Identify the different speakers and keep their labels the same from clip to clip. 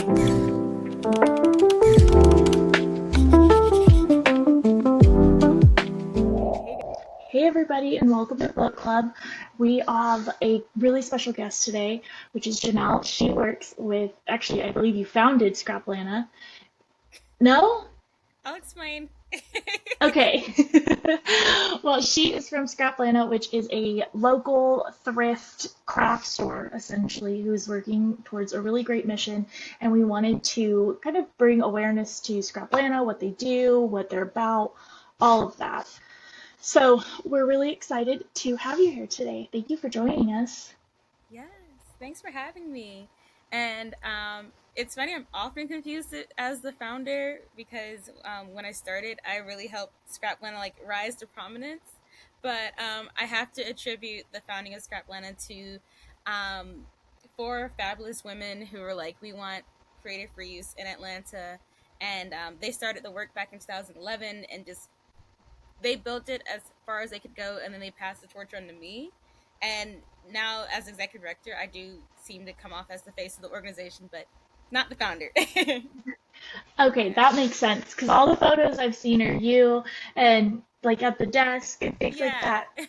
Speaker 1: Hey everybody, and welcome to Book Club. We have a really special guest today, which is Jonelle. She works with, actually, I believe you founded Scraplanta. No?
Speaker 2: I'll explain.
Speaker 1: Okay. Well, she is from Scraplanta, which is a local thrift craft store, essentially, who's working towards a really great mission. And we wanted to kind of bring awareness to Scraplanta, what they do, what they're about, all of that. So we're really excited to have you here today. Thank you for joining us.
Speaker 2: Yes, thanks for having me. And it's funny, I'm often confused as the founder because when I started, I really helped Scraplanta like rise to prominence. But I have to attribute the founding of Scraplanta to um, four fabulous women who were like, we want creative reuse in Atlanta. And they started the work back in 2011 and just they built it as far as they could go, and then they passed the torch on to me. And now, as executive director, I do seem to come off as the face of the organization, but not the founder.
Speaker 1: Okay,
Speaker 2: Yeah,
Speaker 1: that makes sense because all the photos I've seen are you and like at the desk and things like
Speaker 2: yeah.
Speaker 1: that.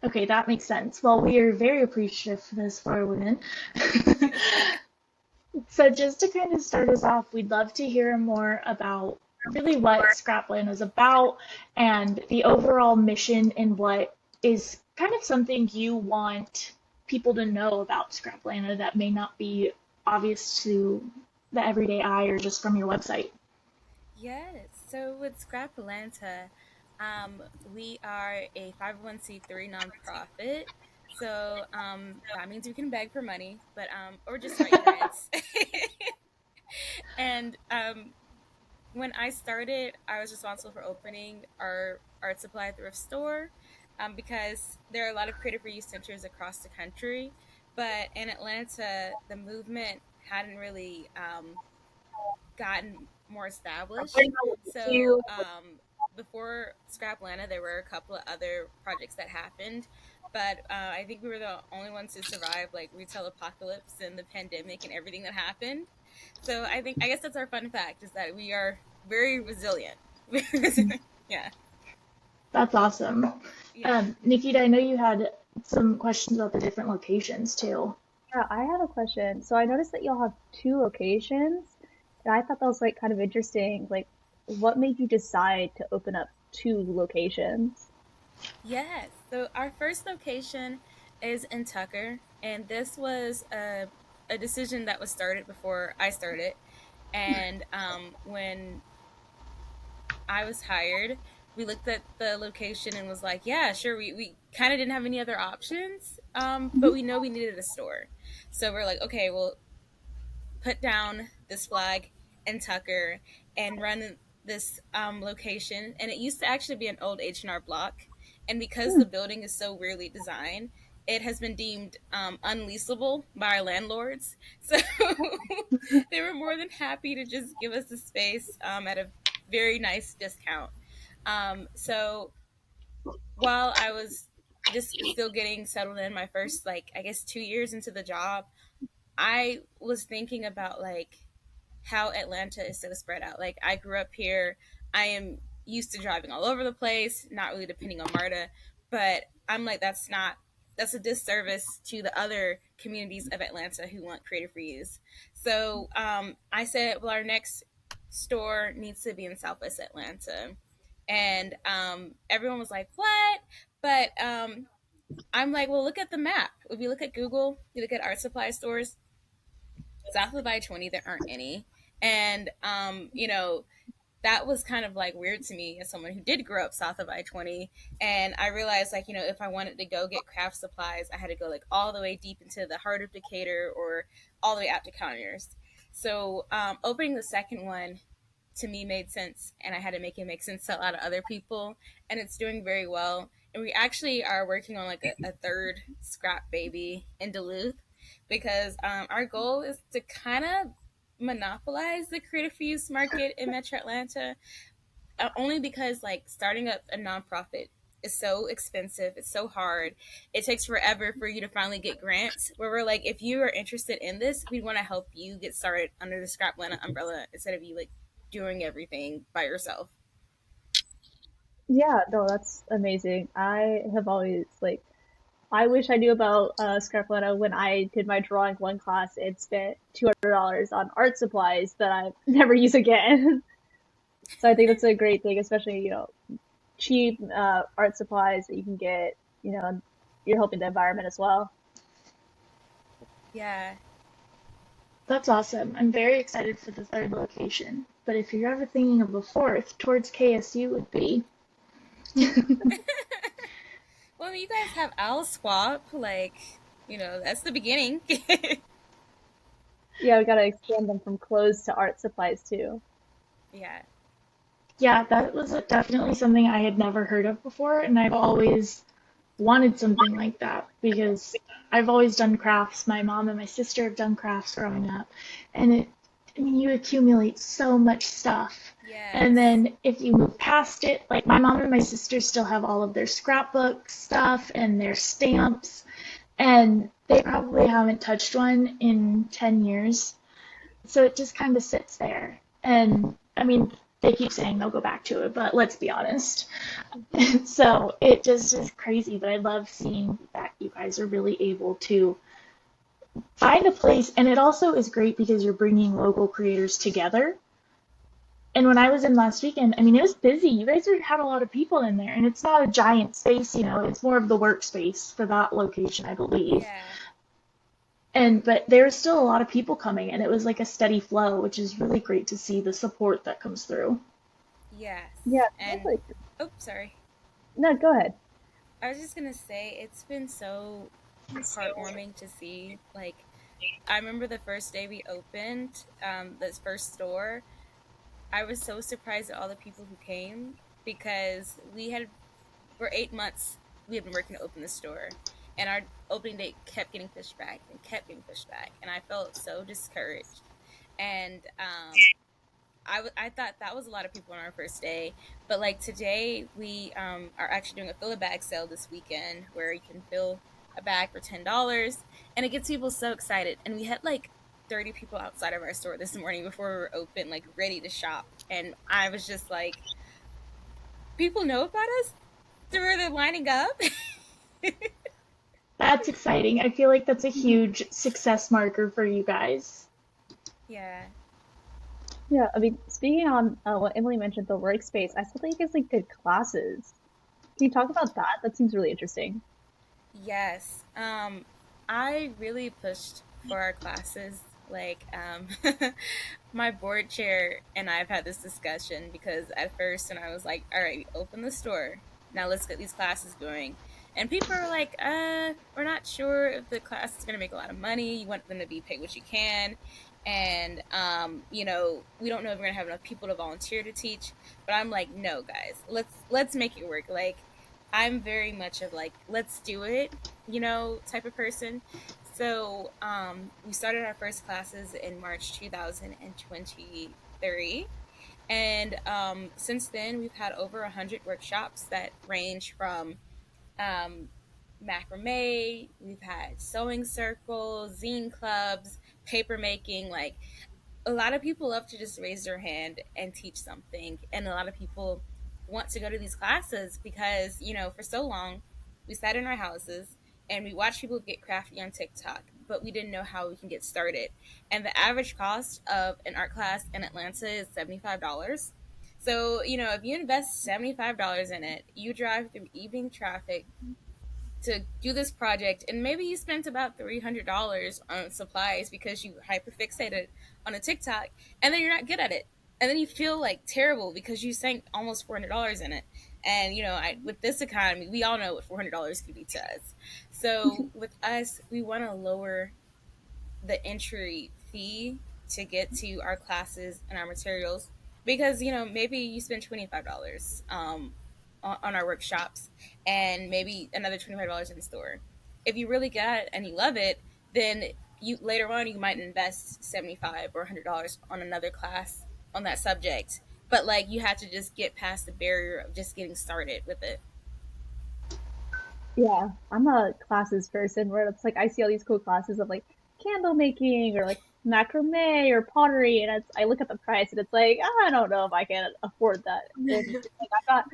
Speaker 1: Okay, that makes sense. Well, we are very appreciative for this for our women.
Speaker 2: Thank you.
Speaker 1: So just to kind of start us off, we'd love to hear more about really what Scrapland is about and the overall mission and what is kind of something you want people to know about Scraplanda that may not be obvious to the everyday eye or just from your website.
Speaker 2: Yes. So with Scraplanta, we are a 501c3 nonprofit. So that means we can beg for money, but or just write grants. And when I started, I was responsible for opening our art supply thrift store because there are a lot of creative reuse centers across the country. But in Atlanta, the movement hadn't really gotten more established. So before Scraplanta, there were a couple of other projects that happened. But I think we were the only ones to survive like retail apocalypse and the pandemic and everything that happened. So I guess that's our fun fact is that we are very resilient. Yeah,
Speaker 1: That's awesome.
Speaker 2: yeah.
Speaker 1: Nikita, I know you had some questions about the different locations too.
Speaker 3: Yeah, I have a question. So I noticed that y'all have two locations, and I thought that was like kind of interesting. Like, what made you decide to open up two locations?
Speaker 2: Yes. So our first location is in Tucker, and this was a decision that was started before I started. And when I was hired, we looked at the location and was like, yeah, sure. We kind of didn't have any other options, but we know we needed a store. So we're like, okay, well, put down this flag in Tucker and run this location. And it used to actually be an old H&R Block. And because
Speaker 3: Hmm.
Speaker 2: the building is so weirdly designed, it has been deemed unleasable by our landlords. So they were more than happy to just give us the space at a very nice discount. So while I was just still getting settled in my first, like, I guess 2 years into the job, I was thinking about like how Atlanta is so spread out. Like I grew up here. I am used to driving all over the place, not really depending on MARTA, but I'm like that's a disservice to the other communities of Atlanta who want creative reuse. So I said, well, our next store needs to be in Southwest Atlanta, and everyone was like, what? But I'm like, well, look at the map. If you look at Google, you look at art supply stores, south of I-20, there aren't any. And, that was kind of like weird to me as someone who did grow up south of I-20. And I realized, like, if I wanted to go get craft supplies, I had to go like all the way deep into the heart of Decatur or all the way out to Conyers. So opening the second one to me made sense, and I had to make it make sense to a lot of other people. And it's doing very well. And we actually are working on like a third scrap baby in Duluth because our goal is to kind of monopolize the creative reuse market in Metro Atlanta. Only because like starting up a nonprofit is so expensive. It's so hard. It takes forever for you to finally get grants. Where we're like, if you are interested in this, we want to help you get started under the Scraplanta umbrella instead of you like doing everything by yourself.
Speaker 3: Yeah, no, that's amazing. I have always like I wish I knew about Scrapletta when I did my drawing one class and spent $200 on art supplies that I never use again. So I think that's a great thing, especially, cheap art supplies that you can get, and you're helping the environment as well.
Speaker 2: Yeah.
Speaker 1: That's awesome. I'm very excited for the third location. But if you're ever thinking of a fourth, towards KSU would be.
Speaker 2: Well, I mean, you guys have Owl Swap. Like, that's the beginning.
Speaker 3: Yeah, we gotta expand them from clothes to art supplies too.
Speaker 2: Yeah.
Speaker 1: Yeah, that was definitely something I had never heard of before, and I've always wanted something like that because I've always done crafts. My mom and my sister have done crafts growing up, and I mean, you accumulate so much stuff. And
Speaker 2: Yes.
Speaker 1: then if you move past it, like my mom and my sister still have all of their scrapbook stuff and their stamps, and they probably haven't touched one in 10 years. So it just kind of sits there. And I mean, they keep saying they'll go back to it, but let's be honest. So it just is crazy, but I love seeing that you guys are really able to find a place. And it also is great because you're bringing local creators together. And when I was in last weekend, I mean, it was busy. You guys had a lot of people in there, and it's not a giant space, it's more of the workspace for that location, I believe.
Speaker 2: Yeah.
Speaker 1: And but there was still a lot of people coming, and it was like a steady flow, which is really great to see the support that comes through.
Speaker 2: Yes.
Speaker 3: Yeah, that's
Speaker 2: And,
Speaker 3: like,
Speaker 2: oh, sorry.
Speaker 3: no, go ahead.
Speaker 2: I was just going to say, it's been so heartwarming to see. Like, I remember the first day we opened this first store, I was so surprised at all the people who came because for 8 months, we had been working to open the store. And our opening date kept getting pushed back and kept getting pushed back. And I felt so discouraged. And I thought that was a lot of people on our first day. But like today, we are actually doing a fill a bag sale this weekend where you can fill a bag for $10. And it gets people so excited. And we had like 30 people outside of our store this morning before we were open, like ready to shop. And I was just like, people know about us? Where they're lining up?
Speaker 1: That's exciting. I feel like that's a huge success marker for you guys.
Speaker 2: Yeah.
Speaker 3: Yeah, I mean, speaking on what Emily mentioned, the workspace, I saw that you guys like did classes. Can you talk about that? That seems really interesting.
Speaker 2: Yes. I really pushed for our classes. Like, my board chair and I've had this discussion because at first, when I was like, all right, open the store. Now let's get these classes going. And people are like, we're not sure if the class is going to make a lot of money. You want them to be paid what you can. And, we don't know if we're going to have enough people to volunteer to teach. But I'm like, no, guys, let's make it work. Like, I'm very much of like, let's do it, type of person. So we started our first classes in March 2023. And since then, we've had over 100 workshops that range from um, macrame, we've had sewing circles, zine clubs, paper making. Like, a lot of people love to just raise their hand and teach something, and a lot of people want to go to these classes because for so long we sat in our houses and we watched people get crafty on TikTok, but we didn't know how we can get started. And the average cost of an art class in Atlanta is $75. So if you invest $75 in it, you drive through evening traffic to do this project, and maybe you spent about $300 on supplies because you hyperfixated on a TikTok, and then you're not good at it, and then you feel like terrible because you sank almost $400 in it. And with this economy, we all know what $400 could be to us. So with us, we want to lower the entry fee to get to our classes and our materials because maybe you spend $25 on our workshops and maybe another $25 in the store. If you really get it and you love it, then you later on you might invest 75 or $100 on another class on that subject. But like, you have to just get past the barrier of just getting started with it.
Speaker 3: Yeah, I'm a classes person where it's like I see all these cool classes of like candle making or like macrame or pottery, and I look at the price and it's like I don't know if I can afford that. And like I'm not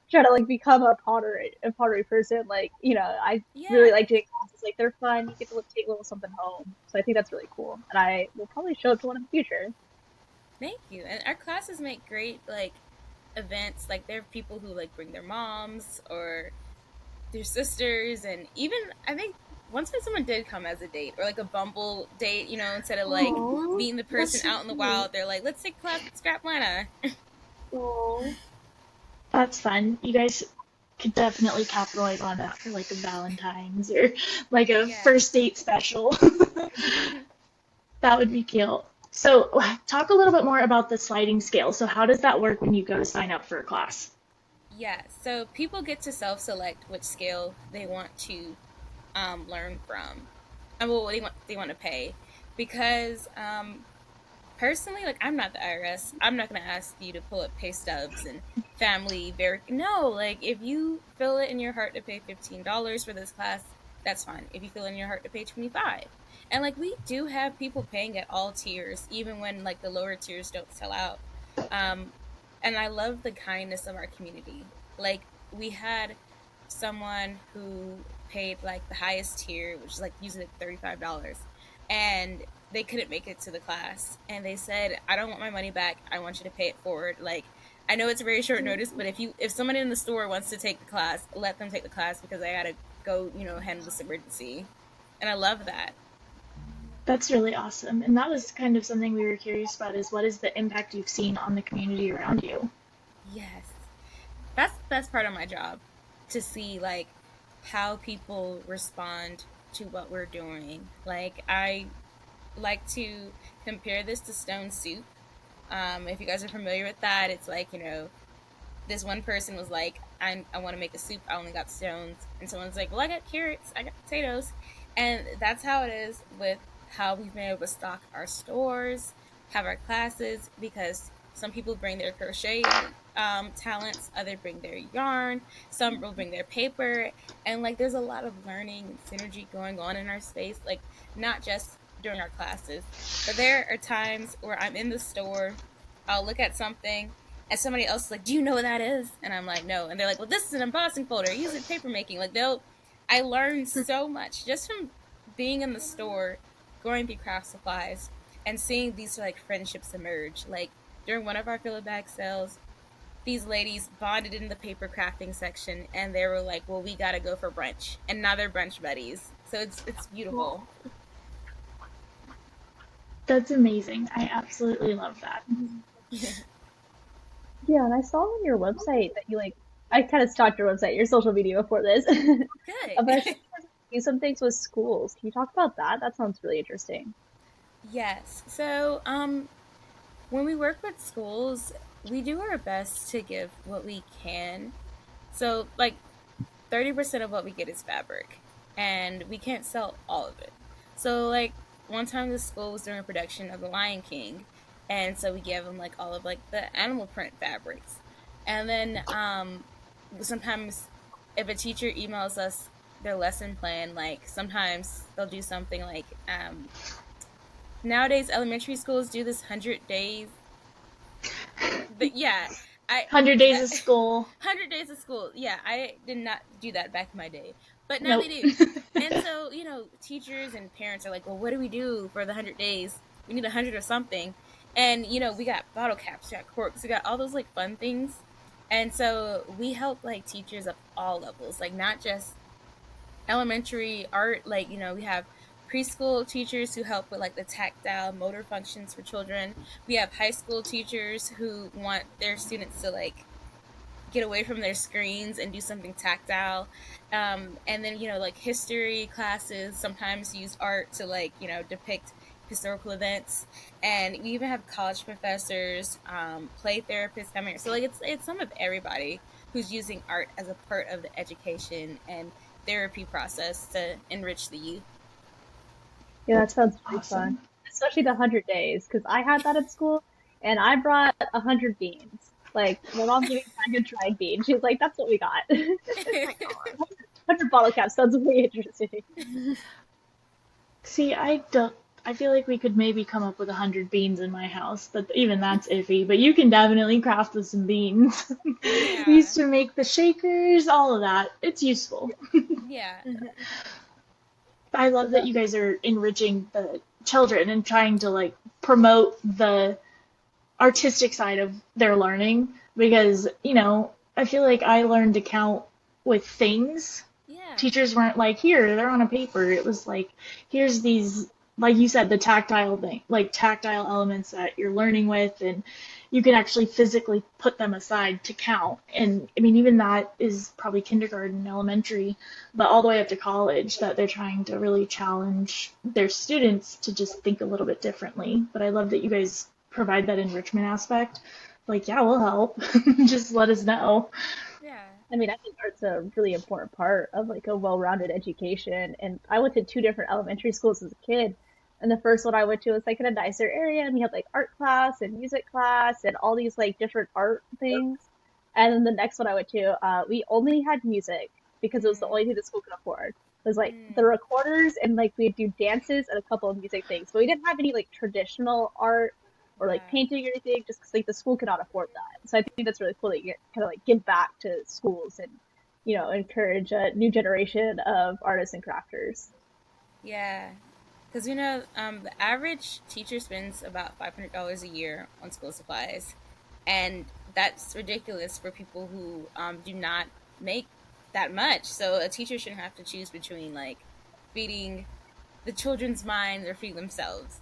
Speaker 3: trying to like become a pottery person. Like I really
Speaker 2: Yeah.
Speaker 3: like doing classes. Like they're fun. You get to take a little something home. So I think that's really cool, and I will probably show up to one in the future.
Speaker 2: Thank you. And our classes make great like events. Like there are people who like bring their moms or their sisters, and even I think once when someone did come as a date or like a Bumble date, instead of like
Speaker 1: Oh,
Speaker 2: meeting the
Speaker 1: that's
Speaker 2: person
Speaker 1: so
Speaker 2: out in the
Speaker 1: cute.
Speaker 2: wild, they're like, let's take a class at Scraplanta.
Speaker 3: Oh,
Speaker 1: That's fun. You guys could definitely capitalize on that for like a Valentine's or like a
Speaker 2: Yeah.
Speaker 1: first date special. That would be cute. So, talk a little bit more about the sliding scale. So, how does that work when you go to sign up for a class?
Speaker 2: Yeah. So people get to self select which scale they want to learn from. And well, what they want to pay. Because personally, like I'm not the IRS. I'm not gonna ask you to pull up pay stubs and family ver no, like if you feel it in your heart to pay $15 for this class, that's fine. If you feel it in your heart to pay 25. And like we do have people paying at all tiers, even when like the lower tiers don't sell out. Um and I love the kindness of our community. Like we had someone who paid like the highest tier, which is like usually like $35, and they couldn't make it to the class, and they said, I don't want my money back, I want you to pay it forward. Like I know it's a very short notice, but if someone in the store wants to take the class, let them take the class because I gotta go, handle this emergency. And I love that.
Speaker 1: That's really awesome. And that was kind of something we were curious about is what is the impact you've seen on the community around you?
Speaker 2: Yes, that's the best part of my job, to see like how people respond to what we're doing. Like I like to compare this to stone soup. If you guys are familiar with that, it's like, this one person was like, I want to make a soup. I only got stones. And someone's like, well, I got carrots. I got potatoes. And that's how it is with how we've been able to stock our stores, have our classes, because some people bring their crochet talents, others bring their yarn, some will bring their paper. And like, there's a lot of learning and synergy going on in our space, like, not just during our classes, but there are times where I'm in the store, I'll look at something, and somebody else is like, do you know what that is? And I'm like, no. And they're like, well, this is an embossing folder. Use it paper making. Like I learned so much just from being in the store, going through craft supplies, and seeing these like friendships emerge. Like during one of our filler bag sales, these ladies bonded in the paper crafting section, and they were like, well, we gotta go for brunch, and now they're brunch buddies. So it's beautiful.
Speaker 1: That's amazing. I absolutely love that.
Speaker 3: yeah, and I saw on your website that you like. I kind of stalked your website, your social media before this, but I saw
Speaker 2: Good.
Speaker 3: you do some things with schools. Can you talk about that? That sounds really interesting.
Speaker 2: Yes. So when we work with schools, we do our best to give what we can. So, like, 30% of what we get is fabric, and we can't sell all of it. So, like, one time the school was doing a production of The Lion King, and so we gave them, like, all of, like, the animal print fabrics. And then sometimes if a teacher emails us their lesson plan, like, sometimes they'll do something like, nowadays elementary schools do this 100 days. But yeah, I
Speaker 1: 100 days
Speaker 2: that
Speaker 1: of school.
Speaker 2: 100 days of school. Yeah, I did not do that back in my day, but now they
Speaker 1: Nope.
Speaker 2: do. And so, teachers and parents are like, well, what do we do for the 100 days? We need 100 of something. And we got bottle caps, we got corks, we got all those like fun things. And so we help like teachers of all levels, like not just elementary art. Like, we have preschool teachers who help with like the tactile motor functions for children. We have high school teachers who want their students to like get away from their screens and do something tactile. And then, like history classes sometimes use art to like, depict historical events. And we even have college professors, play therapists coming here. So like it's some of everybody who's using art as a part of the education and therapy process to enrich the youth.
Speaker 3: Yeah, that sounds really fun,
Speaker 1: Awesome.
Speaker 3: especially the 100 days, because I had that at school, and I brought 100 beans. Like my mom gave me a bag of dried beans. She's like, "That's what we got." It's like, oh. 100 bottle caps sounds way interesting.
Speaker 1: See, I don't. I feel like we could maybe come up with 100 beans in my house, but even that's iffy. But you can definitely craft with some beans. We
Speaker 2: Yeah.
Speaker 1: used to make the shakers, all of that. It's useful.
Speaker 2: Yeah.
Speaker 1: I
Speaker 3: So
Speaker 1: love that you guys are enriching the children and trying to like promote the artistic side of their learning because, I feel like I learned to count with things.
Speaker 2: Yeah.
Speaker 1: Teachers weren't like, here, they're on a paper. It was like, here's these, like you said, the tactile thing, like tactile elements that you're learning with, and you can actually physically put them aside to count. And I mean, even that is probably kindergarten, elementary, but all the way up to college, that they're trying to really challenge their students to just think a little bit differently. But I love that you guys provide that enrichment aspect. Like, yeah, we'll help. Just let us know.
Speaker 2: Yeah.
Speaker 3: I mean, I think art's a really important part of like a well-rounded education. And I went to two different elementary schools as a kid. And the first one I went to was like in a nicer area, and we had like art class and music class and all these like different art things. And then the next one I went to, we only had music because it was the
Speaker 2: Mm.
Speaker 3: only thing the school could afford. It was like the
Speaker 2: Mm.
Speaker 3: recorders and like we'd do dances and a couple of music things, but we didn't have any like traditional art or like
Speaker 2: Yeah.
Speaker 3: painting or anything, just because like the school could not afford that. So I think that's really cool that you kind of like give back to schools and encourage a new generation of artists and crafters.
Speaker 2: Yeah. Because the average teacher spends about $500 a year on school supplies, and that's ridiculous for people who do not make that much. So a teacher shouldn't have to choose between like feeding the children's minds or feeding themselves.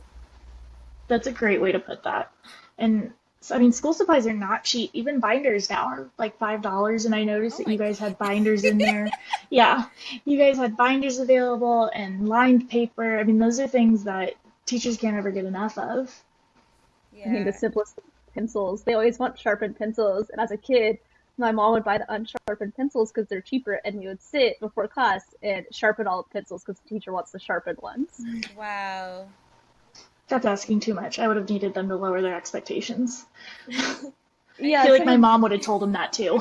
Speaker 1: That's a great way to put that. And so, I mean, school supplies are not cheap. Even binders now are like $5. And I noticed
Speaker 2: Oh
Speaker 1: that
Speaker 2: my
Speaker 1: you guys
Speaker 2: god.
Speaker 1: had binders in there. Yeah, you guys had binders available and lined paper. I mean, those are things that teachers can't ever get enough of.
Speaker 3: I mean, the
Speaker 2: Yeah.
Speaker 3: simplest pencils. They always want sharpened pencils. And as a kid, my mom would buy the unsharpened pencils because they're cheaper, and we would sit before class and sharpen all the pencils because the teacher wants the sharpened ones.
Speaker 2: Wow.
Speaker 1: That's asking too much. I would have needed them to lower their expectations.
Speaker 2: I
Speaker 1: I
Speaker 3: Yeah,
Speaker 1: feel like my
Speaker 2: definitely
Speaker 1: mom would have told them that too.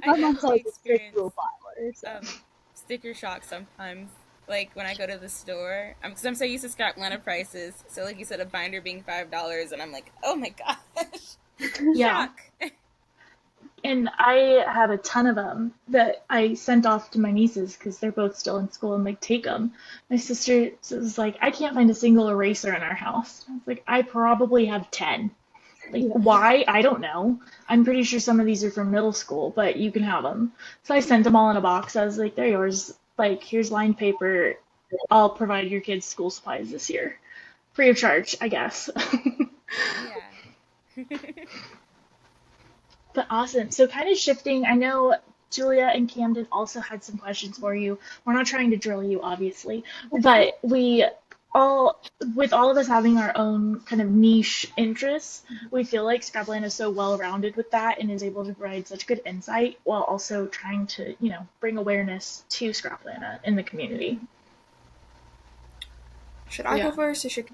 Speaker 2: I
Speaker 3: my mom's
Speaker 2: definitely
Speaker 3: always a strict
Speaker 2: experience
Speaker 3: rule follower, so.
Speaker 2: sticker shock sometimes. Like when I go to the store, because I'm so used to Scraplanta prices. So like you said, a binder being $5, and I'm like, oh my gosh,
Speaker 1: Yeah.
Speaker 2: shock.
Speaker 1: And I had a ton of them that I sent off to my nieces because they're both still in school and like take them. My sister was like, I can't find a single eraser in our house. I was like, I probably have 10. Like,
Speaker 3: Yeah.
Speaker 1: why? I don't know. I'm pretty sure some of these are from middle school, but you can have them. So I sent them all in a box. I was like, they're yours. Like, here's lined paper. I'll provide your kids school supplies this year. Free of charge, I guess.
Speaker 2: Yeah.
Speaker 1: But awesome. So kind of shifting, I know Julia and Camden also had some questions for you. We're not trying to drill you, obviously, but we all, with all of us having our own kind of niche interests, we feel like Scrapland is so well-rounded with that and is able to provide such good insight while also trying to, bring awareness to Scraplanta in the community.
Speaker 4: Should I go
Speaker 3: Yeah.
Speaker 4: first or should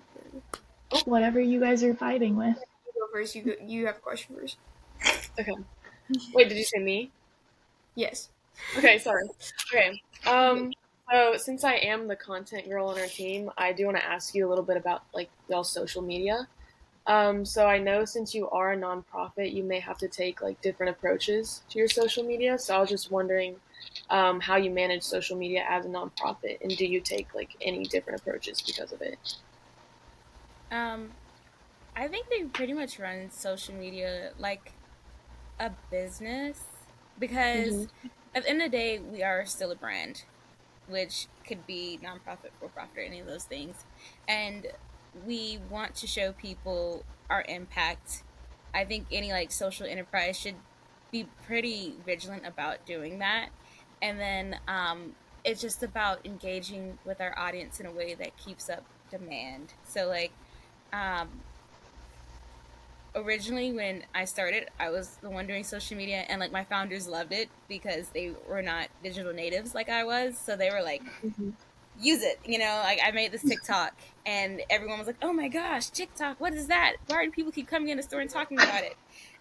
Speaker 1: Whatever you guys are vibing with.
Speaker 4: you go first? You have a question first. Okay. Wait, did you say me? Yes. Okay, sorry. Okay. So since I am the content girl on our team, I do want to ask you a little bit about like y'all's social media. So I know since you are a nonprofit, you may have to take like different approaches to your social media. So I was just wondering how you manage social media as a nonprofit, and do you take like any different approaches because of it?
Speaker 2: um, I think they pretty much run social media like a business because
Speaker 4: Mm-hmm.
Speaker 2: at the end of the day, we are still a brand, which could be nonprofit, for profit, or any of those things. And we want to show people our impact. I think any like social enterprise should be pretty vigilant about doing that. And then it's just about engaging with our audience in a way that keeps up demand. So like um, originally when I started, I was the one doing social media, and like my founders loved it because they were not digital natives like I was. So they were like,
Speaker 4: Mm-hmm.
Speaker 2: use it. Like I made this TikTok, and everyone was like, "Oh my gosh, TikTok! What is that? Why do people keep coming in the store and talking about it?"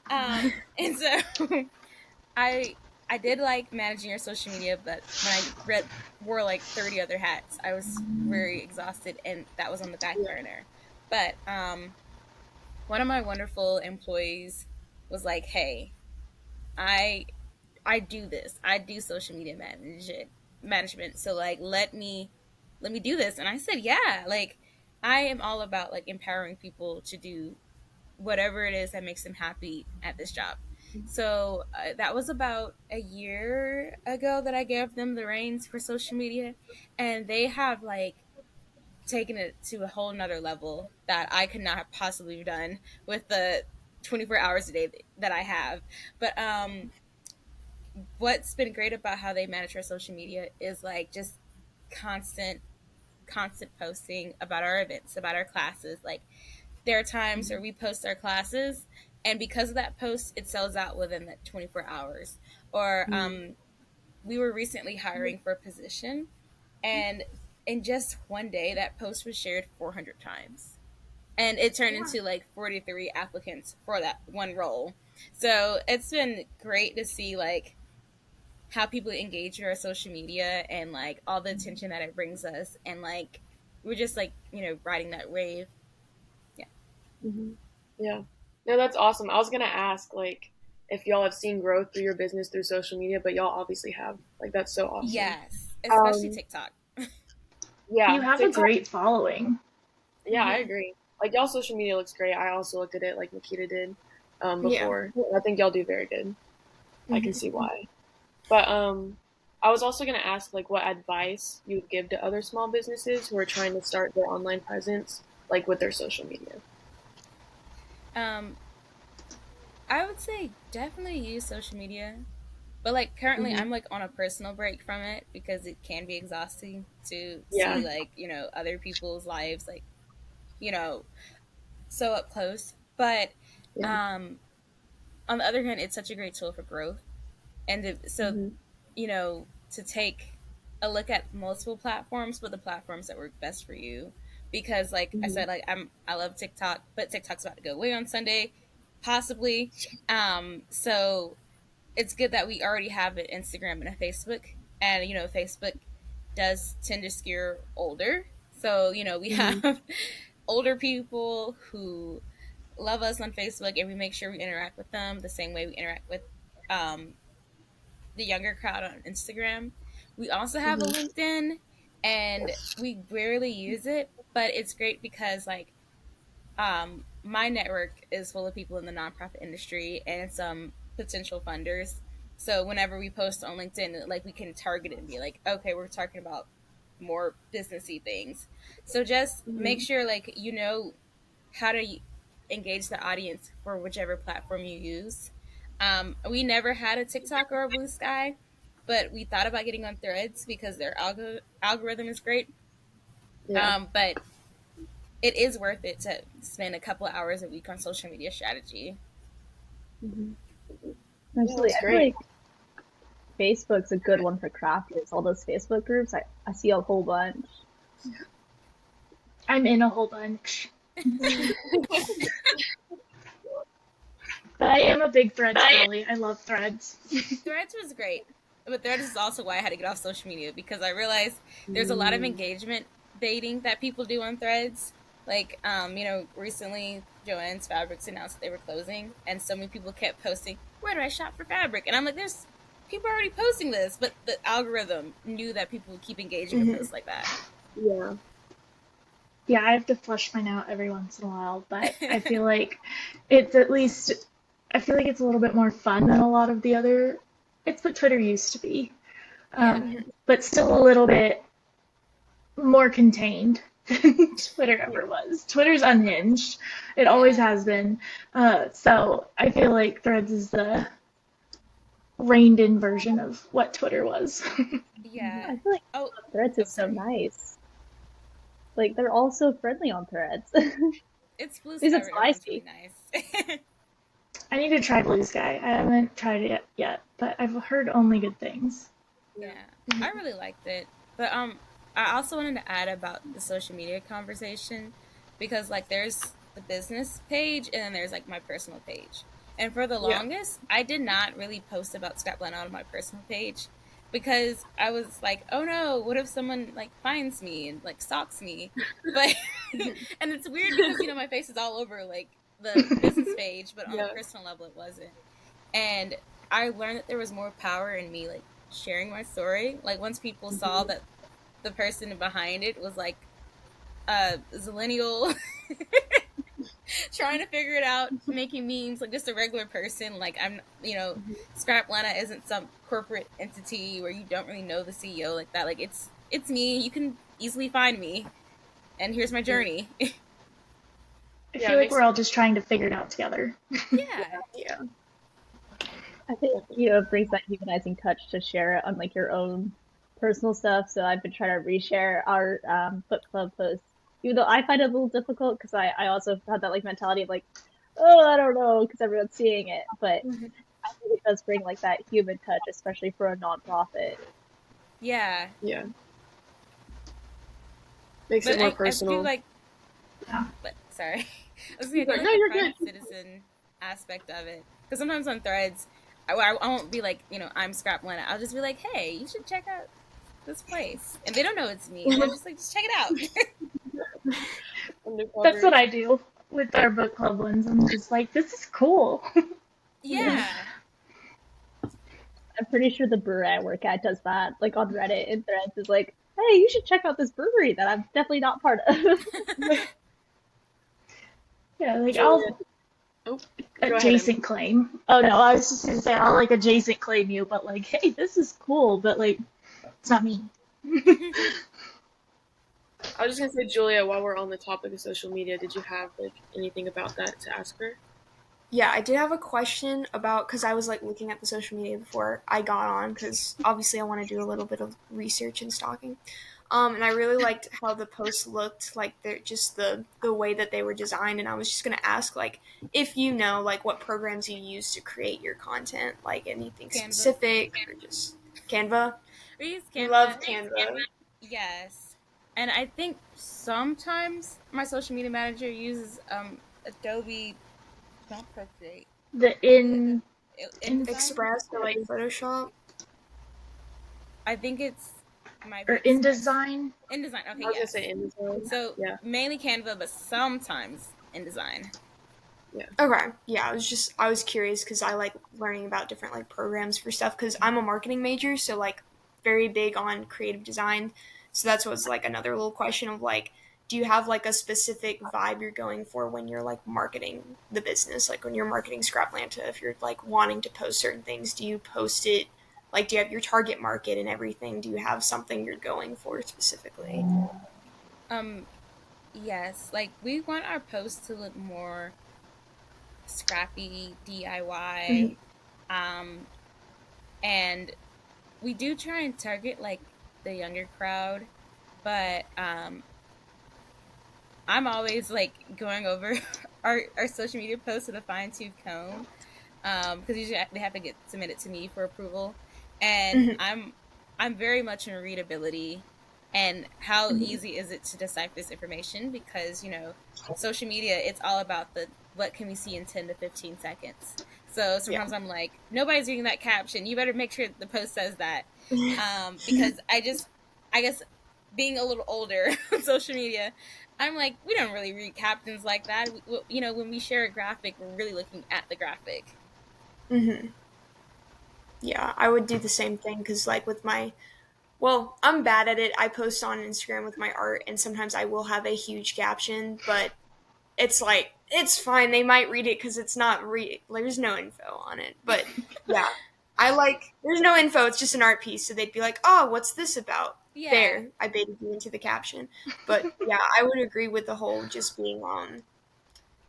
Speaker 2: And so I I did like managing your social media, but when I wore like 30 other hats, I was very exhausted, and that was on the back
Speaker 4: Yeah.
Speaker 2: burner. But one of my wonderful employees was like, "Hey, I I do this. I do social media management. So like let me do this." And I said, "Yeah, like I am all about like empowering people to do whatever it is that makes them happy at this job." So that was about a year ago that I gave them the reins for social media, and they have like taken it to a whole nother level that I could not have possibly done with the 24 hours a day that I have. But what's been great about how they manage our social media is like just constant posting about our events, about our classes. Like there are times where we post our classes, and because of that post it sells out within that 24 hours. Or we were recently hiring for a position, and in just one day that post was shared 400 times, and it turned into like 43 applicants for that one role. So it's been great to see like how people engage with our social media and like all the attention that it brings us, and like we're just like riding that wave. Yeah.
Speaker 4: Yeah. No, that's awesome. I was gonna ask like if y'all have seen growth through your business through social media, but y'all obviously have. Like that's so awesome.
Speaker 2: Yes, especially
Speaker 4: Um,
Speaker 2: TikTok.
Speaker 1: You
Speaker 4: yeah,
Speaker 1: have a
Speaker 4: TikTok.
Speaker 1: great following.
Speaker 4: Yeah, I agree. Like y'all social media looks great. I also looked at it like Nikita did before. I think y'all do very good. I can see why. But I was also gonna ask like what advice you would give to other small businesses who are trying to start their online presence, like with their social media.
Speaker 2: um I would say definitely use social media, but like currently I'm like on a personal break from it because it can be exhausting to
Speaker 4: Yeah.
Speaker 2: see like other people's lives, like you know so up close. But
Speaker 4: Yeah.
Speaker 2: um on the other hand, it's such a great tool for growth, and so to take a look at multiple platforms, but the platforms that work best for you. Because like I said, like I love TikTok, but TikTok's about to go away on Sunday, possibly. So it's good that we already have an Instagram and a Facebook, and Facebook does tend to skew older. So we have older people who love us on Facebook, and we make sure we interact with them the same way we interact with um, the younger crowd on Instagram. We also have a LinkedIn, and we rarely use it, but it's great because like my network is full of people in the nonprofit industry and some potential funders. So whenever we post on LinkedIn, like we can target it and be like, okay, we're talking about more businessy things. So just make sure like how to engage the audience for whichever platform you use. We never had a TikTok or a Blue Sky, but we thought about getting on Threads because their algorithm is great.
Speaker 4: Yeah.
Speaker 2: But it is worth it to spend a couple hours a week on social media strategy.
Speaker 4: Yeah,
Speaker 3: Actually,
Speaker 4: that's
Speaker 3: I feel
Speaker 4: great.
Speaker 3: like Facebook's a good one for crafters. All those Facebook groups, I see a whole bunch.
Speaker 1: I'm in a whole bunch. But I am a big Threads girly. I love Threads.
Speaker 2: Threads was great, but Threads is also why I had to get off social media, because I realized there's a lot of engagement baiting that people do on Threads. Like, recently Joanne's Fabrics announced that they were closing, and so many people kept posting, "Where do I shop for fabric?" And I'm like, "There's people already posting this," but the algorithm knew that people would keep engaging with posts like that.
Speaker 4: Yeah.
Speaker 1: Yeah, I have to flush mine out every once in a while, but I feel like it's at least, I feel like it's a little bit more fun than a lot of the other, it's what Twitter used to be, but still a little bit more contained than Twitter ever was. Twitter's unhinged. It always has been. So I feel like Threads is the reined in version of what Twitter was.
Speaker 2: Yeah.
Speaker 3: I feel like Threads is so nice. Like they're all so friendly on Threads.
Speaker 2: It's Blue
Speaker 3: At least
Speaker 2: Sky.
Speaker 3: it's my
Speaker 2: Really nice.
Speaker 1: I need to try Blue Sky. I haven't tried it yet, but I've heard only good things.
Speaker 2: Yeah, I really liked it. But I also wanted to add about the social media conversation, because like there's the business page and then there's like my personal page. And for the longest, I did not really post about Scraplanta on my personal page because I was like, oh no, what if someone like finds me and like stalks me? But and it's weird because my face is all over like the business page, but on a personal level it wasn't. And I learned that there was more power in me like sharing my story. Like once people saw that the person behind it was like a zillennial trying to figure it out, making memes, like just a regular person. Like I'm, Scraplanta isn't some corporate entity where you don't really know the CEO like that. Like it's me. You can easily find me, and here's my journey.
Speaker 1: I feel like we're all just trying to figure it out together.
Speaker 2: Yeah.
Speaker 3: I think it brings that humanizing touch to share it on like your own personal stuff. So I've been trying to reshare our book club posts, even though I find it a little difficult because I also have that like mentality of like, oh, I don't know, because everyone's seeing it. But I think it does bring like that human touch, especially for a nonprofit.
Speaker 2: Yeah.
Speaker 4: Makes it more personal.
Speaker 2: I feel like, but sorry, I was gonna like the private citizen aspect of it, because sometimes on threads, I won't be like, I'm Scraplanta. I'll just be like, hey, you should check out this place, and they don't know it's me. And they're just like, just check it out.
Speaker 1: That's what I do with our book club ones. I'm just like, this is cool.
Speaker 2: Yeah.
Speaker 3: I'm pretty sure the brewery I work at does that, like on Reddit and threads is like, hey, you should check out this brewery that I'm definitely not part of.
Speaker 1: Yeah, like I'll adjacent claim. Oh no, I was just gonna say I'll like adjacent claim you, but like, hey, this is cool, but like, it's not me.
Speaker 4: I was just gonna say, Julia, while we're on the topic of social media, did you have like anything about that to ask her?
Speaker 5: Yeah, I did have a question about, because I was like looking at the social media before I got on, because obviously I want to do a little bit of research and stalking. And I really liked how the posts looked, like they're just the way that they were designed. And I was just going to ask, like, if you know, like, what programs you use to create your content, like anything
Speaker 2: Canva.
Speaker 5: Specific or just Canva?
Speaker 2: We use Canva.
Speaker 5: We love Canva.
Speaker 2: Yes. And I think sometimes my social media manager uses Adobe, not Procreate.
Speaker 1: The
Speaker 5: Express or like Photoshop?
Speaker 2: I think it's
Speaker 1: or InDesign.
Speaker 2: InDesign. Okay,
Speaker 4: I was gonna say InDesign.
Speaker 2: So mainly Canva, but sometimes InDesign.
Speaker 5: Yeah. Okay. Yeah, I was curious because I like learning about different like programs for stuff because I'm a marketing major, so like very big on creative design. So that's what's like another little question of like, do you have like a specific vibe you're going for when you're like marketing the business? Like when you're marketing Scraplanta, if you're like wanting to post certain things, do you post it? Like, do you have your target market and everything? Do you have something you're going for specifically?
Speaker 2: Yes. Like, we want our posts to look more scrappy, DIY. And we do try and target, like, the younger crowd. But I'm always, like, going over our social media posts with a fine-tooth comb. Because usually they have to get submitted to me for approval. And I'm very much in readability and how easy is it to decipher this information, because social media, it's all about what can we see in 10 to 15 seconds. So sometimes I'm like, nobody's reading that caption, you better make sure the post says that. Because I guess being a little older on social media, I'm like, we don't really read captions like that. When we share a graphic, we're really looking at the graphic.
Speaker 5: Yeah, I would do the same thing because, like, I'm bad at it. I post on Instagram with my art, and sometimes I will have a huge caption, but it's like, it's fine. They might read it because it's not there's no info on it. But, yeah, there's no info. It's just an art piece. So they'd be like, oh, what's this about? Yeah. There, I baited you into the caption. But, yeah, I would agree with the whole just being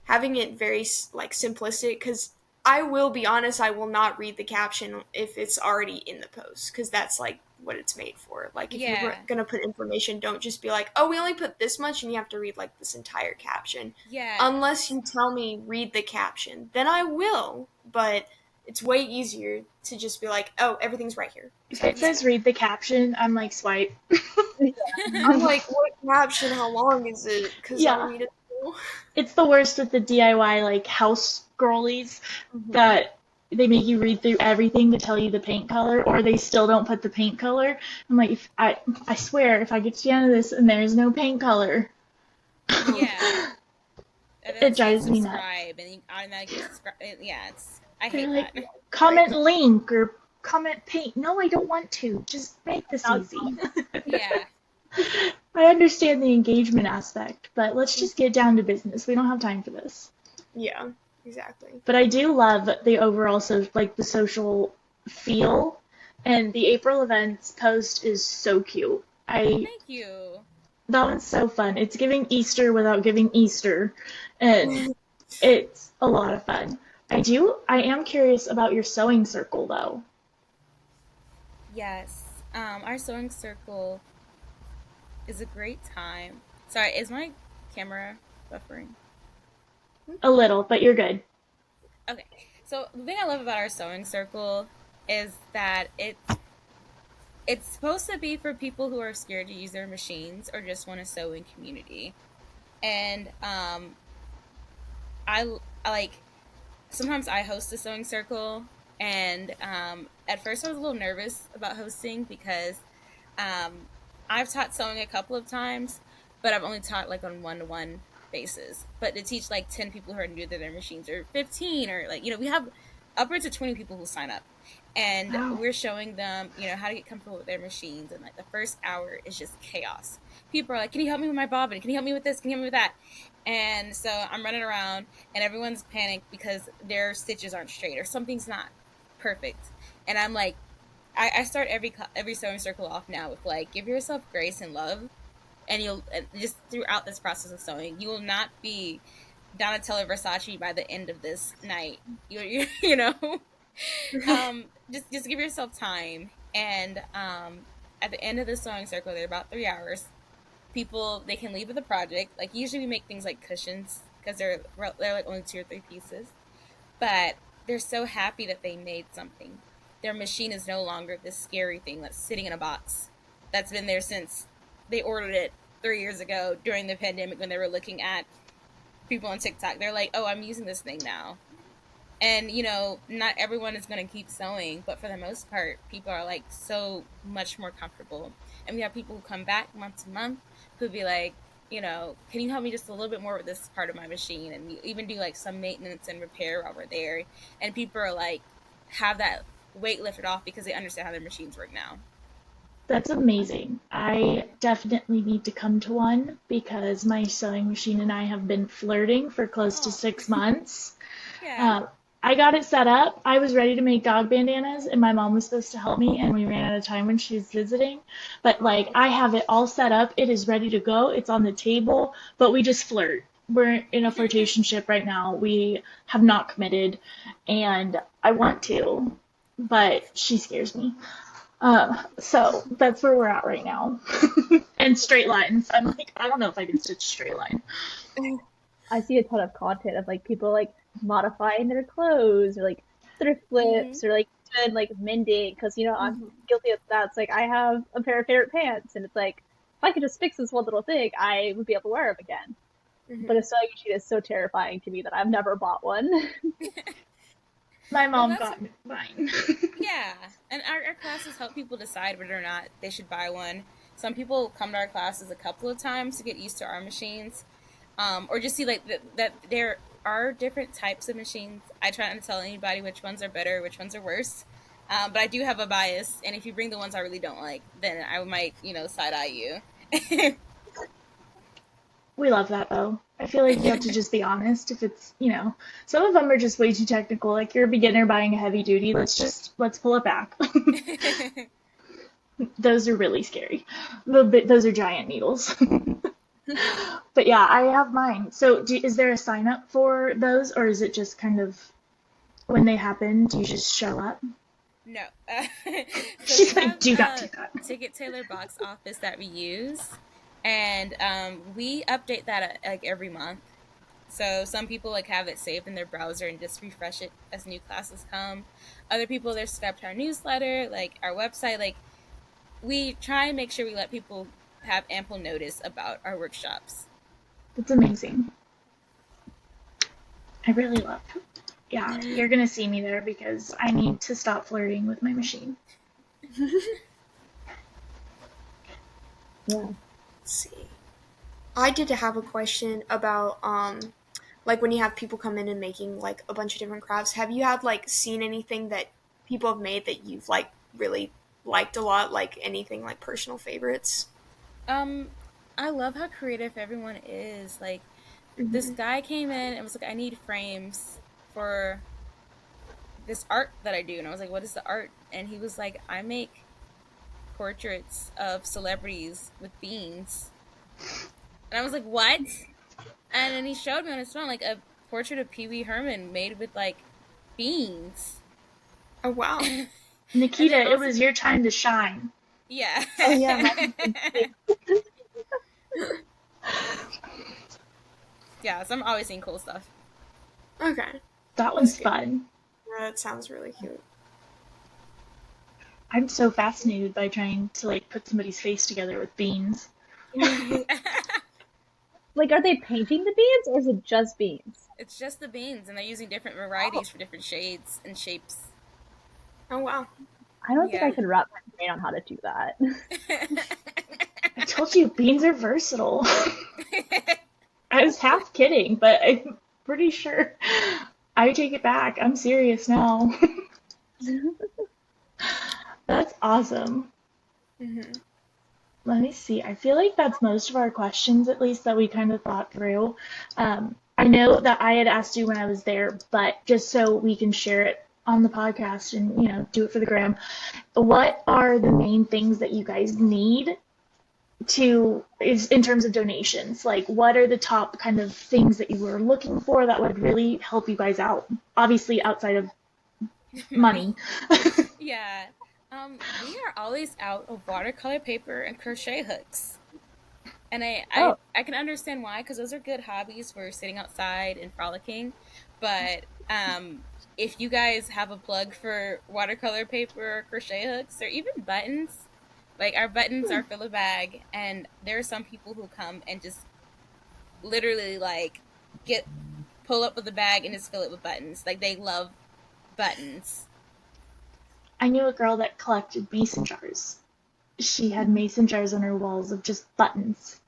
Speaker 5: having it very, like, simplistic, because I will be honest, I will not read the caption if it's already in the post, because that's, like, what it's made for. Like, if you're going to put information, don't just be like, oh, we only put this much, and you have to read, like, this entire caption.
Speaker 2: Yeah.
Speaker 5: Unless you tell me, read the caption. Then I will, but it's way easier to just be like, oh, everything's right here.
Speaker 1: If it says read the caption, I'm like, swipe.
Speaker 5: I'm like, what caption? How long is it? Because I read it
Speaker 1: It's the worst with the DIY like house girlies that they make you read through everything to tell you the paint color, or they still don't put the paint color. I'm like, I swear, if I get to the end of this and there's no paint color,
Speaker 2: Yeah. And then
Speaker 1: it
Speaker 2: it says
Speaker 1: drives me nuts.
Speaker 2: subscribe, and you automatically subscribe. Yeah, I
Speaker 1: They're
Speaker 2: hate
Speaker 1: like,
Speaker 2: that.
Speaker 1: comment link or comment paint. No, I don't want to. Just make this easy.
Speaker 2: Yeah.
Speaker 1: I understand the engagement aspect, but let's just get down to business. We don't have time for this.
Speaker 5: Yeah, exactly.
Speaker 1: But I do love the overall, like the social feel, and the April events post is so cute.
Speaker 2: Thank you.
Speaker 1: That one's so fun. It's giving Easter without giving Easter, and it's a lot of fun. I am curious about your sewing circle though.
Speaker 2: Yes. Our sewing circle is a great time. Sorry, is my camera buffering?
Speaker 1: A little, but you're good.
Speaker 2: Okay. So the thing I love about our sewing circle is that it's supposed to be for people who are scared to use their machines or just want to sew in community. And I like sometimes I host a sewing circle, and at first I was a little nervous about hosting because I've taught sewing a couple of times, but I've only taught like on one-to-one basis. But to teach like 10 people who are new to their machines, or 15, or like, we have upwards of 20 people who sign up, and we're showing them, how to get comfortable with their machines. And like the first hour is just chaos. People are like, can you help me with my bobbin? Can you help me with this? Can you help me with that? And so I'm running around, and everyone's panicked because their stitches aren't straight or something's not perfect. And I'm like, I start every sewing circle off now with like, give yourself grace and love, and you'll just throughout this process of sewing, you will not be Donatella Versace by the end of this night. You know, just give yourself time, and at the end of the sewing circle, they're about 3 hours. People, they can leave with a project. Like usually we make things like cushions because they're like only 2 or 3 pieces, but they're so happy that they made something. Their machine is no longer this scary thing that's sitting in a box that's been there since they ordered it 3 years ago during the pandemic when they were looking at people on TikTok. They're like, oh, I'm using this thing now. And, not everyone is going to keep sewing, but for the most part, people are like so much more comfortable. And we have people who come back month to month who'd be like, can you help me just a little bit more with this part of my machine? And we even do like some maintenance and repair while we're there. And people are like, have that weight lifted off because they understand how their machines work now.
Speaker 1: That's amazing. I definitely need to come to one because my sewing machine and I have been flirting for close to 6 months.
Speaker 2: Yeah.
Speaker 1: I got it set up. I was ready to make dog bandanas, and my mom was supposed to help me, and we ran out of time when she was visiting. But like, I have it all set up. It is ready to go. It's on the table, but we just flirt. We're in a flirtationship right now. We have not committed, and I want to, but she scares me. So that's where we're at right now. And straight lines. I'm like, I don't know if I can stitch straight line.
Speaker 3: I see a ton of content of like people like modifying their clothes or like thrift flips or like doing like mending because I'm guilty of that. It's like I have a pair of favorite pants and it's like if I could just fix this one little thing, I would be able to wear them again. But a sewing machine is so terrifying to me that I've never bought one.
Speaker 1: My mom got mine.
Speaker 2: Yeah, and our classes help people decide whether or not they should buy one. Some people come to our classes a couple of times to get used to our machines, or just see like that there are different types of machines. I try not to tell anybody which ones are better, which ones are worse, but I do have a bias, and if you bring the ones I really don't like, then I might, side-eye you.
Speaker 1: We love that though. I feel like you have to just be honest. If it's, some of them are just way too technical. Like you're a beginner buying a heavy duty. Let's pull it back. Those are really scary. Those are giant needles. But yeah, I have mine. So is there a sign up for those, or is it just kind of when they happen, do you just show up?
Speaker 2: No.
Speaker 1: She's like, do that.
Speaker 2: Ticket Tailor box office that we use. And we update that like every month. So some people like have it saved in their browser and just refresh it as new classes come. Other people, they're subscribed to our newsletter, like our website. Like we try and make sure we let people have ample notice about our workshops.
Speaker 1: That's amazing. I really love. Yeah, you're gonna see me there because I need to stop flirting with my machine.
Speaker 3: Yeah.
Speaker 5: Let's see. I did have a question about like when you have people come in and making like a bunch of different crafts. Have you had like seen anything that people have made that you've like really liked a lot, like anything like personal favorites?
Speaker 2: I love how creative everyone is. Like, this
Speaker 5: Mm-hmm.
Speaker 2: guy came in and was like, I need frames for this art that I do. And I was like, what is the art? And he was like, I make portraits of celebrities with beans. And I was like, what? And then he showed me on his phone like a portrait of Pee Wee Herman made with like beans.
Speaker 5: Oh wow.
Speaker 2: And
Speaker 1: Nikita,
Speaker 2: then
Speaker 1: it
Speaker 2: also,
Speaker 1: was your time to shine.
Speaker 2: yeah.
Speaker 3: Oh yeah.
Speaker 2: Yeah, so I'm always seeing cool stuff.
Speaker 5: Okay.
Speaker 1: That
Speaker 5: That's
Speaker 1: was
Speaker 5: good.
Speaker 1: fun.
Speaker 5: Yeah, that sounds really cute.
Speaker 1: I'm so fascinated by trying to like put somebody's face together with beans.
Speaker 3: Like, are they painting the beans or is it just beans?
Speaker 2: It's just the beans, and they're using different varieties for different shades and shapes.
Speaker 5: Oh wow.
Speaker 3: I don't think I
Speaker 2: Yeah.
Speaker 3: could wrap my brain on how to do that.
Speaker 1: I told you beans are versatile. I was half kidding, but I'm pretty sure I take it back. I'm serious now. That's awesome.
Speaker 5: Mm-hmm.
Speaker 1: Let me see. I feel like that's most of our questions, at least that we kind of thought through. I know that I had asked you when I was there, but just so we can share it on the podcast and, do it for the gram, what are the main things that you guys need is in terms of donations? Like, what are the top kind of things that you were looking for that would really help you guys out? Obviously, outside of money.
Speaker 2: Yeah. We are always out of watercolor paper and crochet hooks. And
Speaker 3: Oh,
Speaker 2: I can understand why, because those are good hobbies for sitting outside and frolicking. But if you guys have a plug for watercolor paper or crochet hooks or even buttons, like our buttons are fill a bag, and there are some people who come and just literally like get pull up with the bag and just fill it with buttons. Like they love buttons.
Speaker 1: I knew a girl that collected mason jars. She had mason jars on her walls of just buttons.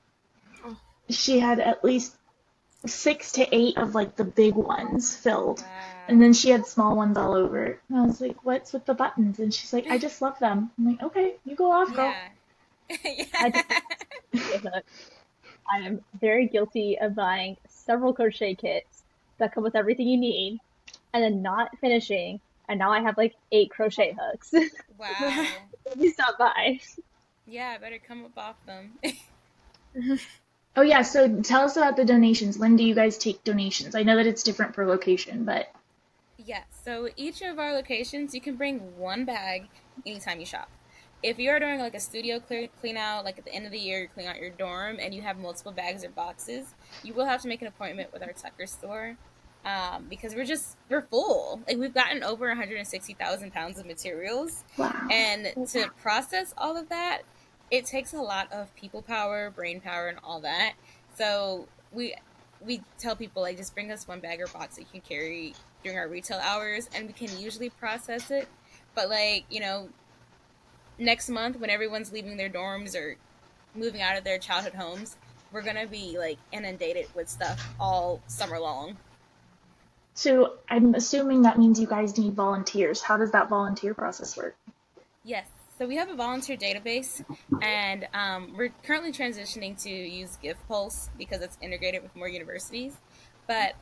Speaker 5: Oh.
Speaker 1: She had at least 6 to 8 of like the big ones filled.
Speaker 2: Wow.
Speaker 1: And then she had small ones all over. And I was like, what's with the buttons? And she's like, I just love them. I'm like, okay, you go off, girl.
Speaker 2: Yeah.
Speaker 3: I
Speaker 2: Yeah.
Speaker 3: just I am very guilty of buying several crochet kits that come with everything you need and then not finishing. And now I have like 8 crochet hooks.
Speaker 2: Wow.
Speaker 3: You stop by.
Speaker 2: Yeah, I better come up off them.
Speaker 1: Oh yeah, so tell us about the donations. When do you guys take donations? I know that it's different per location, but
Speaker 2: Yeah, so each of our locations, you can bring one bag anytime you shop. If you are doing like a studio clean out, like at the end of the year, you clean out your dorm and you have multiple bags or boxes, you will have to make an appointment with our Tucker store because we're full. Like we've gotten over 160,000 pounds of materials,
Speaker 1: wow.
Speaker 2: and to process all of that, it takes a lot of people power, brain power, and all that. So we tell people like just bring us one bag or box that you can carry during our retail hours, and we can usually process it. But like next month when everyone's leaving their dorms or moving out of their childhood homes, we're gonna be like inundated with stuff all summer long.
Speaker 1: So I'm assuming that means you guys need volunteers. How does that volunteer process work?
Speaker 2: Yes. So we have a volunteer database, and we're currently transitioning to use Gift Pulse because it's integrated with more universities. But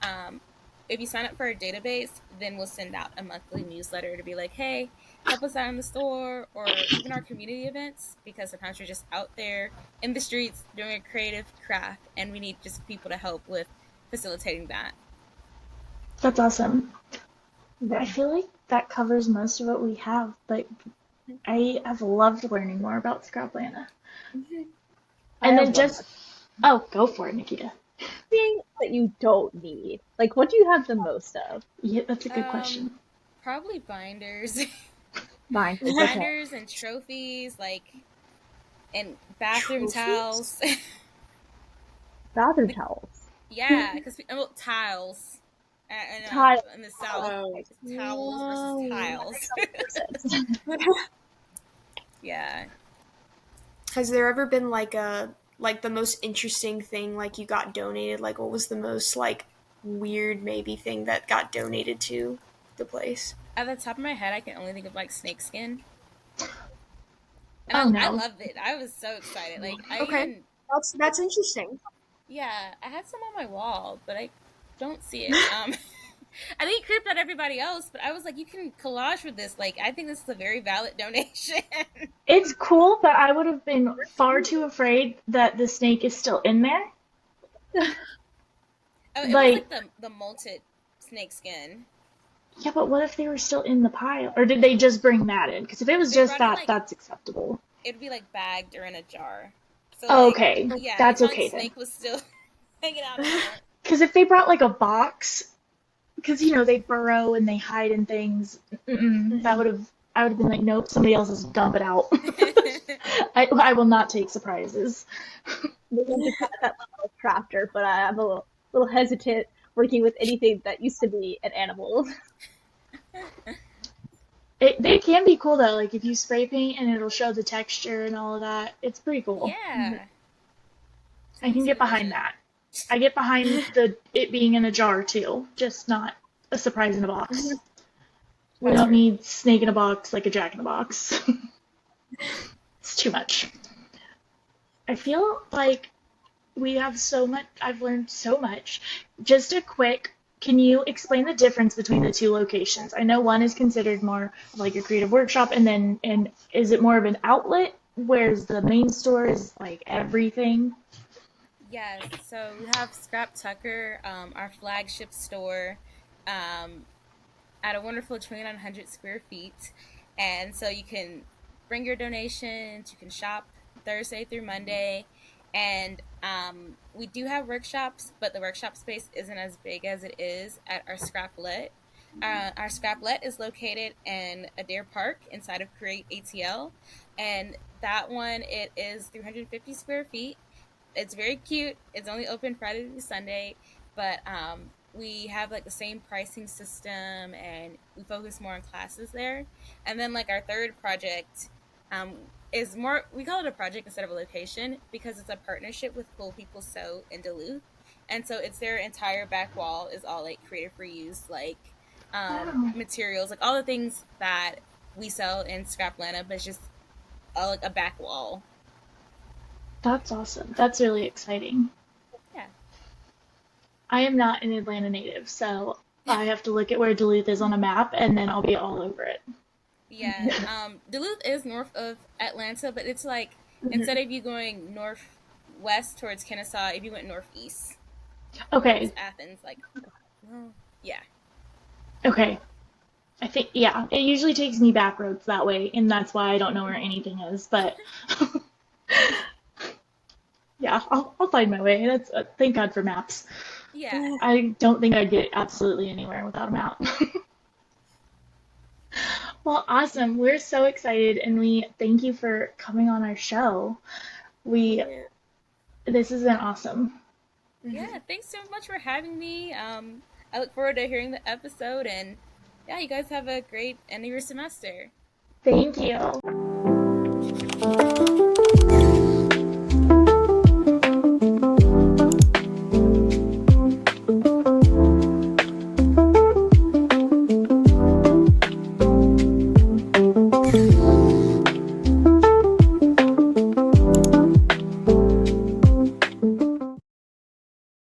Speaker 2: if you sign up for our database, then we'll send out a monthly newsletter to be like, hey, help us out in the store or even our community events, because sometimes we're just out there in the streets doing a creative craft and we need just people to help with facilitating that.
Speaker 1: That's awesome. I feel like that covers most of what we have, but I have loved learning more about Scraplanta.
Speaker 3: I
Speaker 1: And
Speaker 3: have
Speaker 1: then
Speaker 3: one
Speaker 1: oh, go for it, Nikita.
Speaker 3: thing that you don't need. Like, what do you have the most of?
Speaker 1: Yeah, that's a good question.
Speaker 2: Probably binders.
Speaker 3: Mine is okay.
Speaker 2: Binders and trophies, like, and bathroom towels.
Speaker 3: Bathroom towels.
Speaker 2: Yeah, because tiles. In the South, it's towels versus tiles. Yeah.
Speaker 5: Has there ever been like the most interesting thing like you got donated? Like what was the most like weird maybe thing that got donated to the place?
Speaker 2: At the top of my head, I can only think of like snakeskin.
Speaker 1: Oh,
Speaker 2: And
Speaker 1: no.
Speaker 2: I loved it. I was so excited. Like
Speaker 5: Okay. That's interesting.
Speaker 2: Yeah, I had some on my wall, but I don't see it. I think it creeped out everybody else, but I was like, you can collage with this. Like, I think this is a very valid donation.
Speaker 1: It's cool, but I would have been far too afraid that the snake is still in there.
Speaker 2: Oh, it was like the molted snakeskin.
Speaker 1: Yeah, but what if they were still in the pile? Or did they just bring that in? Because if it was just that, that's acceptable.
Speaker 2: It'd be like bagged or in a jar. So,
Speaker 1: okay,
Speaker 2: yeah,
Speaker 1: that's okay
Speaker 2: then. Snake was still hanging out.
Speaker 1: Because if they brought like a box, because they burrow and they hide in things, I would have been like, nope, somebody else is dump it out. I will not take surprises.
Speaker 3: They want to cut that level of crafter, but I'm a little hesitant working with anything that used to be an animal.
Speaker 1: They can be cool though, like if you spray paint and it'll show the texture and all of that. It's pretty cool.
Speaker 2: Yeah.
Speaker 1: I can get behind that. I get behind it being in a jar too, just not a surprise in a box. We don't need snake in a box like a jack in a box. It's too much. I feel like we have so much. I've learned so much. Just a quick, can you explain the difference between the two locations? I know one is considered more like a creative workshop, and is it more of an outlet, whereas the main store is like everything?
Speaker 2: Yes, so we have Scrap Tucker, our flagship store, at a wonderful 2,900 square feet. And so you can bring your donations, you can shop Thursday through Monday. And we do have workshops, but the workshop space isn't as big as it is at our Scraplet. Our Scraplet is located in Adair Park inside of Create ATL. And that one, it is 350 square feet. It's very cute. It's only open Friday through Sunday, but we have like the same pricing system, and we focus more on classes there. And then like our third project is more, we call it a project instead of a location because it's a partnership with Cool People Sew in Duluth. And so it's their entire back wall is all like creative reuse, like materials, like all the things that we sell in Scraplanta, but it's just like a back wall.
Speaker 1: That's awesome. That's really exciting.
Speaker 2: Yeah.
Speaker 1: I am not an Atlanta native, so I have to look at where Duluth is on a map, and then I'll be all over it.
Speaker 2: Yeah. Duluth is north of Atlanta, but it's like, instead of you going northwest towards Kennesaw, if you went northeast.
Speaker 1: Okay.
Speaker 2: Athens, like, well, yeah.
Speaker 1: Okay. I think, yeah, it usually takes me back roads that way, and that's why I don't know where anything is, but... Yeah, I'll find my way. That's thank God for maps.
Speaker 2: Yeah.
Speaker 1: I don't think I'd get absolutely anywhere without a map. Well, awesome. We're so excited, and we thank you for coming on our show. This has been awesome.
Speaker 2: Yeah, thanks so much for having me. I look forward to hearing the episode, and yeah, you guys have a great end of your semester.
Speaker 1: Thank you.